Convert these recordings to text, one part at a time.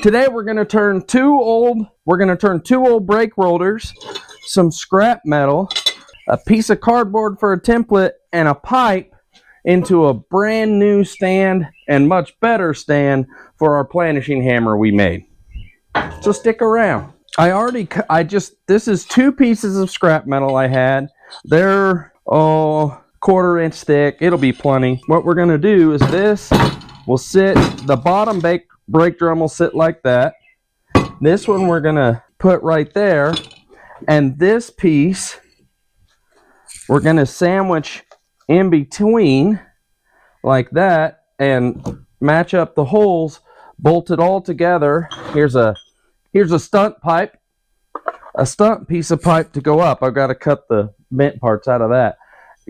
Today we're going to turn two old brake rollers, some scrap metal, a piece of cardboard for a template, and a pipe into a brand new stand and much better stand for our Plannishing hammer we made. So stick around. This is 2 pieces of scrap metal I had. They're 1/4 inch thick. It'll be plenty. What we're going to do is this will sit, the bottom brake drum will sit like that. This one we're going to put right there. And this piece we're going to sandwich in between like that and match up the holes, bolt it all together. Here's a stunt pipe, a stunt piece of pipe to go up. I've got to cut the bent parts out of that.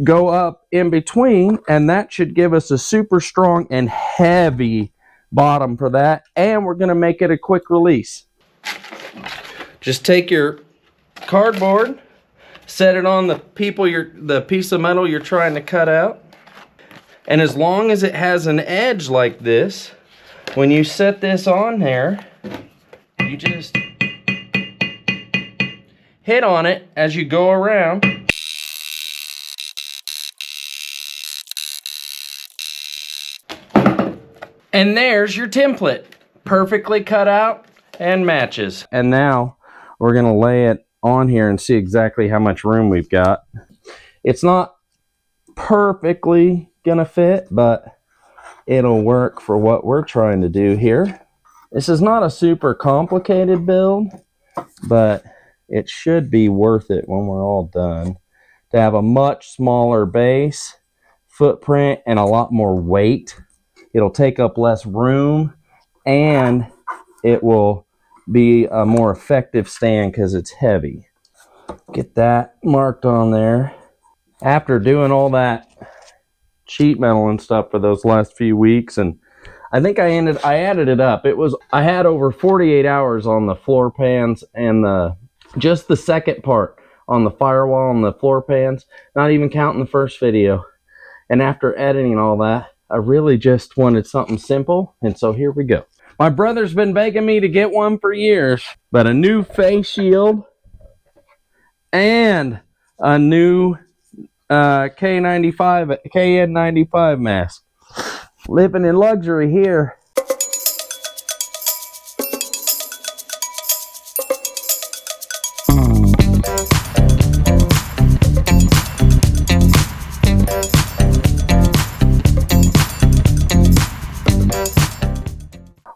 Go up in between, and that should give us a super strong and heavy bottom for that. And we're going to make it a quick release. Just take your cardboard, set it on the piece of metal you're trying to cut out. And as long as it has an edge like this, when you set this on there, you just hit on it as you go around. And there's your template, perfectly cut out and matches. And now we're gonna lay it on here and see exactly how much room we've got. It's not perfectly gonna fit, but it'll work for what we're trying to do here. This is not a super complicated build, but it should be worth it when we're all done to have a much smaller base, footprint, and a lot more weight. It'll take up less room, and it will be a more effective stand because it's heavy. Get that marked on there. After doing all that sheet metal and stuff for those last few weeks, and I think I added it up. I had over 48 hours on the floor pans and just the second part on the firewall and the floor pans, not even counting the first video. And after editing all that, I really just wanted something simple, and so here we go. My brother's been begging me to get one for years, but a new face shield and a new KN95 mask. Living in luxury here.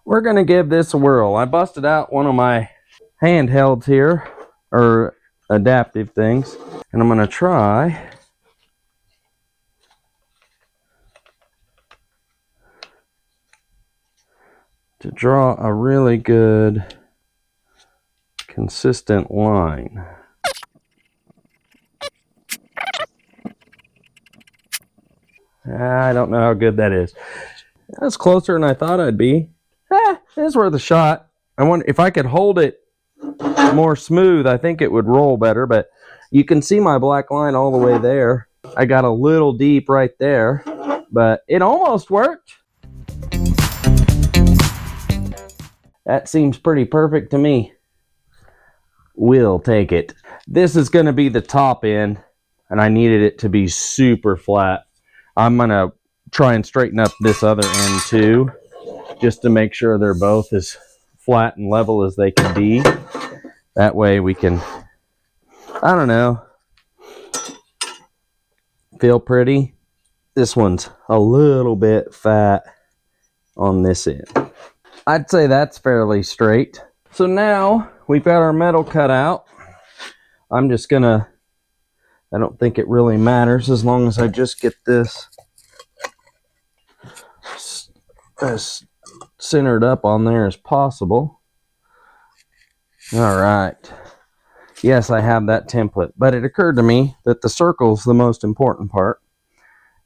We're going to give this a whirl. I busted out one of my handhelds here, or adaptive things, and I'm going to try to draw a really good, consistent line. I don't know how good that is. That's closer than I thought I'd be. It's worth a shot. I wonder if I could hold it more smooth, I think it would roll better, but you can see my black line all the way there. I got a little deep right there, but it almost worked. That seems pretty perfect to me. We'll take it. This is going to be the top end, and I needed it to be super flat. I'm going to try and straighten up this other end too, just to make sure they're both as flat and level as they can be. That way we can, I don't know, feel pretty. This one's a little bit fat on this end. I'd say that's fairly straight. So now we've got our metal cut out. I'm just gonna, I don't think it really matters as long as I just get this as centered up on there as possible. All right. Yes, I have that template, but it occurred to me that the circle's the most important part.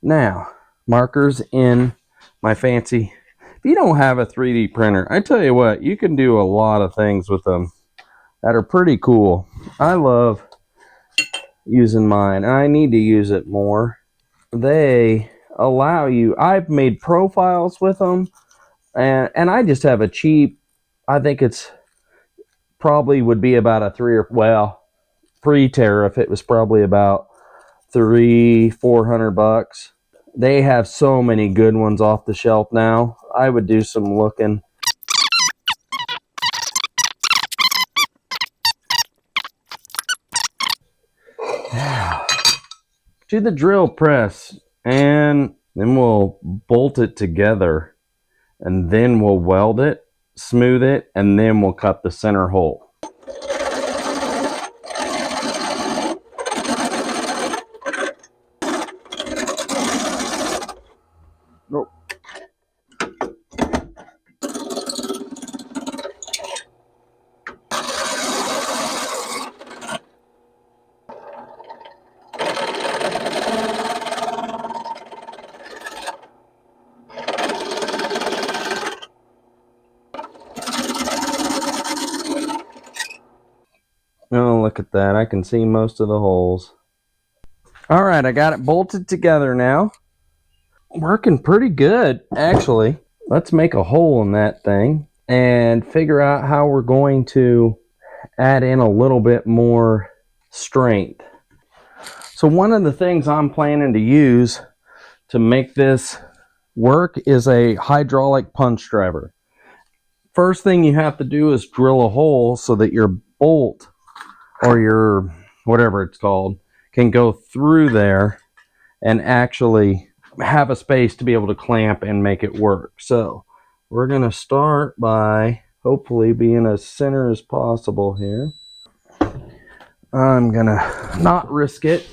Now, markers in my fancy. If you don't have a 3D printer, I tell you what, you can do a lot of things with them that are pretty cool. I love using mine, and I need to use it more. They allow you, I've made profiles with them, and I just have a cheap I think it's probably would be about a pre-tariff it was probably about 300-400 bucks. They have so many good ones off the shelf now. I would do some looking. To the drill press, and then we'll bolt it together, and then we'll weld it, smooth it, and then we'll cut the center hole. Oh. Oh, look at that. I can see most of the holes. All right, I got it bolted together now. Working pretty good, actually. Let's make a hole in that thing and figure out how we're going to add in a little bit more strength. So one of the things I'm planning to use to make this work is a hydraulic punch driver. First thing you have to do is drill a hole so that your bolt, or your whatever it's called, can go through there and actually have a space to be able to clamp and make it work. So we're going to start by hopefully being as center as possible here. I'm going to not risk it.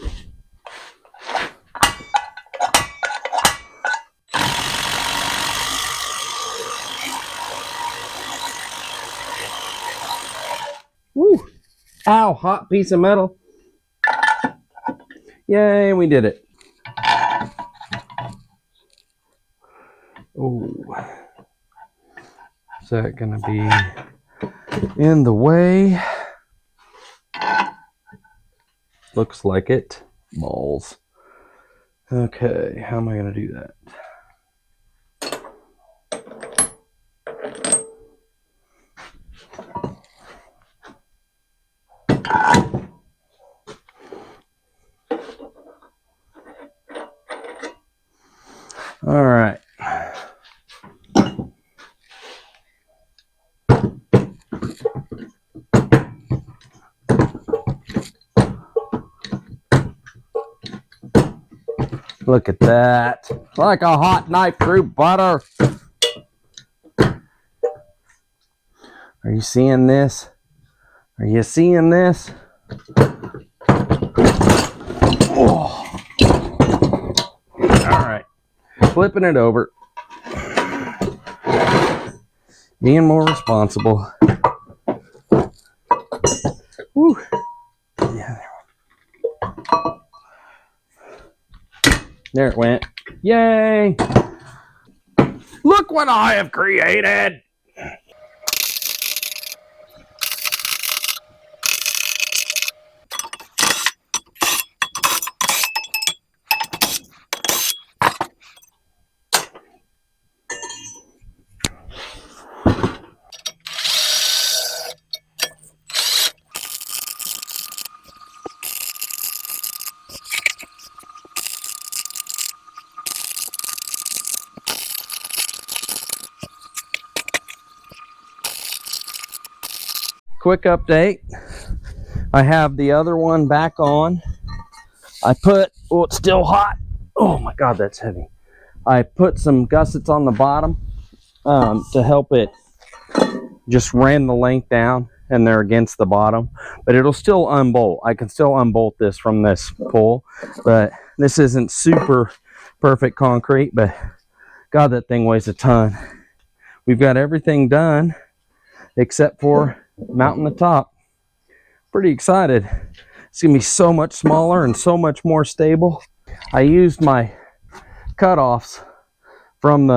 Woo! Ow, hot piece of metal. Yay, we did it. Oh, is that gonna be in the way? Looks like it. Balls. Okay, how am I gonna do that? All right. Look at that. Like a hot knife through butter. Are you seeing this? Are you seeing this? Oh. All right. Flipping it over. Being more responsible. Woo. Yeah. There it went. Yay! Look what I have created! Quick update. I have the other one back on. I put, oh, it's still hot. Oh my God, that's heavy. I put some gussets on the bottom to help it. Just ran the length down and they're against the bottom, but it'll still unbolt. I can still unbolt this from this pull, but this isn't super perfect concrete, but God, that thing weighs a ton. We've got everything done except for mounting the top. Pretty excited. It's gonna be so much smaller and so much more stable. I used my cutoffs from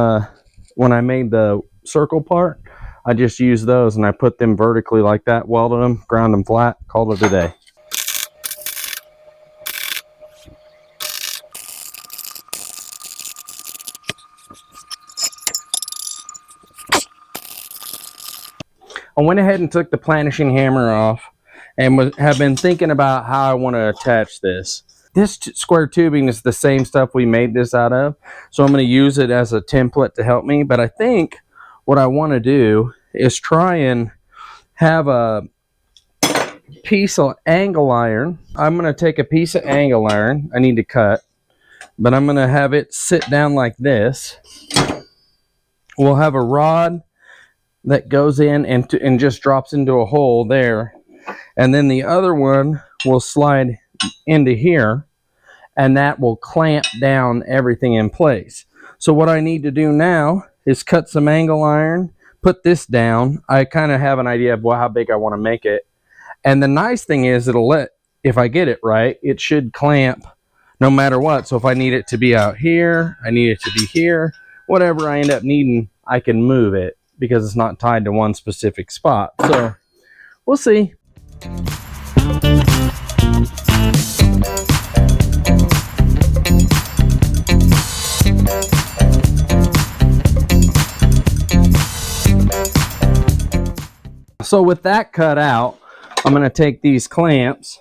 when I made the circle part. I just used those and I put them vertically like that, welded them, ground them flat, called it a day. I went ahead and took the Planishing hammer off and have been thinking about how I want to attach this. This square tubing is the same stuff we made this out of, so I'm going to use it as a template to help me. But I think what I want to do is try and have a piece of angle iron. I'm going to take a piece of angle iron I need to cut, but I'm going to have it sit down like this. We'll have a rod that goes in and just drops into a hole there, and then the other one will slide into here, and that will clamp down everything in place. So what I need to do now is cut some angle iron, put this down. I kind of have an idea of how big I want to make it, and the nice thing is if I get it right, it should clamp no matter what. So if I need it to be out here, I need it to be here, whatever I end up needing, I can move it because it's not tied to one specific spot. So we'll see. So with that cut out, I'm going to take these clamps.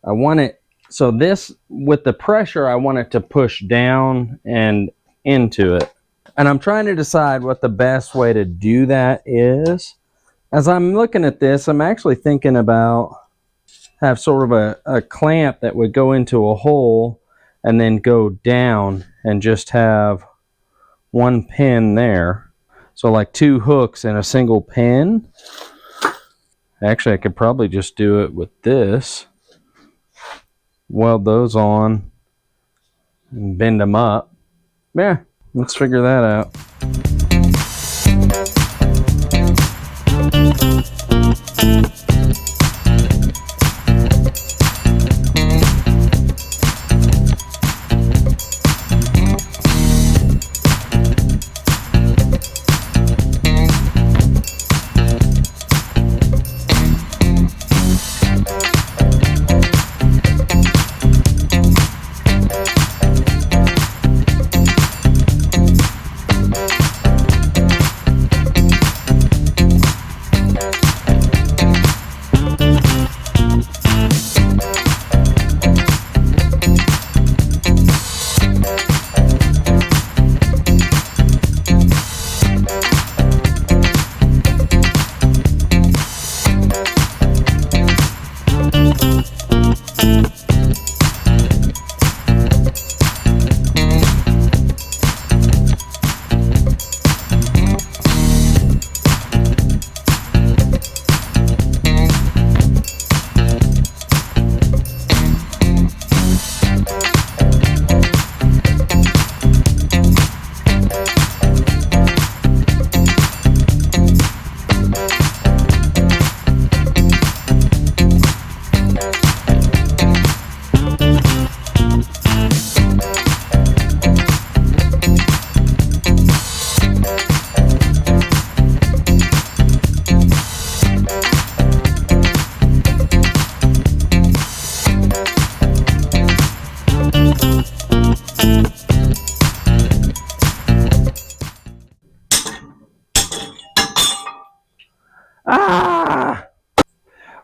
I want it, so this, with the pressure, I want it to push down and into it. And I'm trying to decide what the best way to do that is. As I'm looking at this, I'm actually thinking about have sort of a clamp that would go into a hole and then go down and just have one pin there. So like two hooks and a single pin. Actually, I could probably just do it with this. Weld those on and bend them up. Yeah, let's figure that out.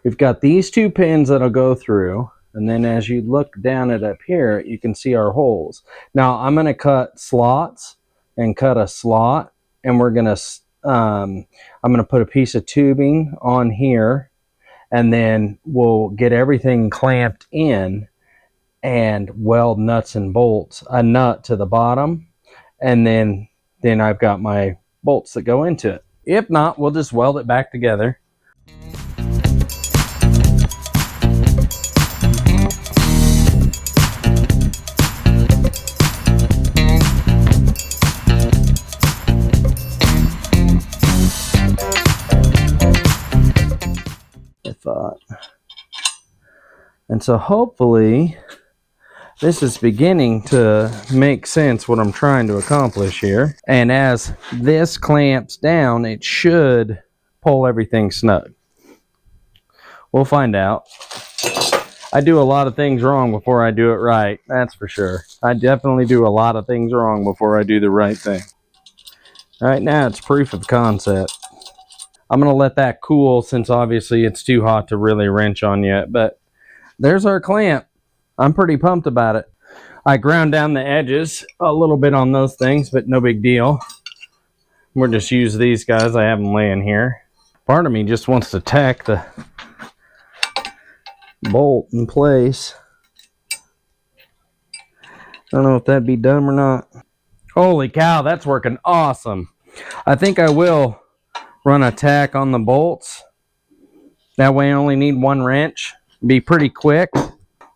We've got these two pins that'll go through, and then as you look down it up here, you can see our holes. Now I'm going to cut slots and cut a slot, and we're going to I'm going to put a piece of tubing on here, and then we'll get everything clamped in and weld nuts and bolts, a nut to the bottom, and then I've got my bolts that go into it. If not, we'll just weld it back together. And so hopefully this is beginning to make sense what I'm trying to accomplish here. And as this clamps down, it should pull everything snug. We'll find out. I do a lot of things wrong before I do it right, that's for sure. I definitely do a lot of things wrong before I do the right thing. Right now it's proof of concept. I'm going to let that cool since obviously it's too hot to really wrench on yet. But there's our clamp. I'm pretty pumped about it. I ground down the edges a little bit on those things, but no big deal. We'll just use these guys. I have them laying here. Part of me just wants to tack the bolt in place. I don't know if that'd be dumb or not. Holy cow, that's working awesome. I think I will run a tack on the bolts. That way I only need one wrench. Be pretty quick.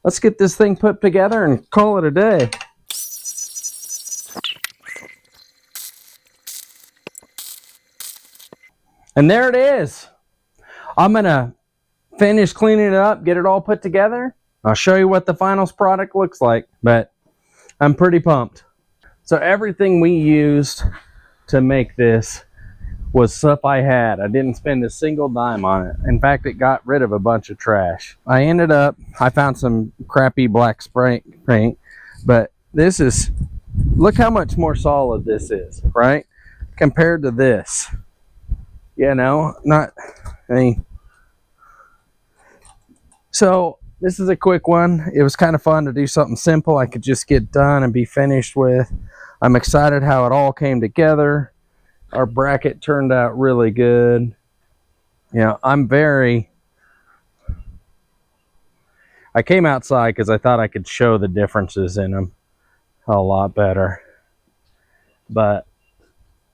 Let's get this thing put together and call it a day. And there it is. I'm gonna finish cleaning it up, get it all put together. I'll show you what the final product looks like, but I'm pretty pumped. So everything we used to make this was stuff I had. I didn't spend a single dime on it. In fact, it got rid of a bunch of trash. I found some crappy black spray paint, but this is, look how much more solid this is, right? Compared to this. You know, so this is a quick one. It was kind of fun to do something simple I could just get done and be finished with. I'm excited how it all came together. Our bracket turned out really good. You know, I came outside because I thought I could show the differences in them a lot better. But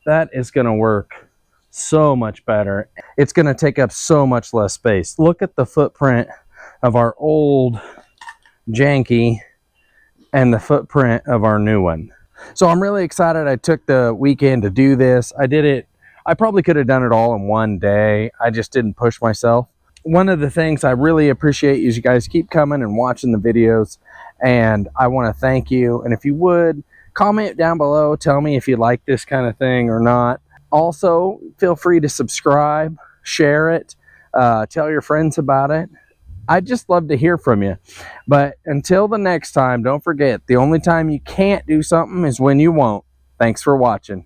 that is going to work so much better. It's going to take up so much less space. Look at the footprint of our old janky and the footprint of our new one. So I'm really excited I took the weekend to do this. I probably could have done it all in one day. I just didn't push myself. One of the things I really appreciate is you guys keep coming and watching the videos, and I want to thank you. And if you would, comment down below, tell me if you like this kind of thing or not. Also, feel free to subscribe, share it, tell your friends about it. I'd just love to hear from you. But until the next time, don't forget, the only time you can't do something is when you won't. Thanks for watching.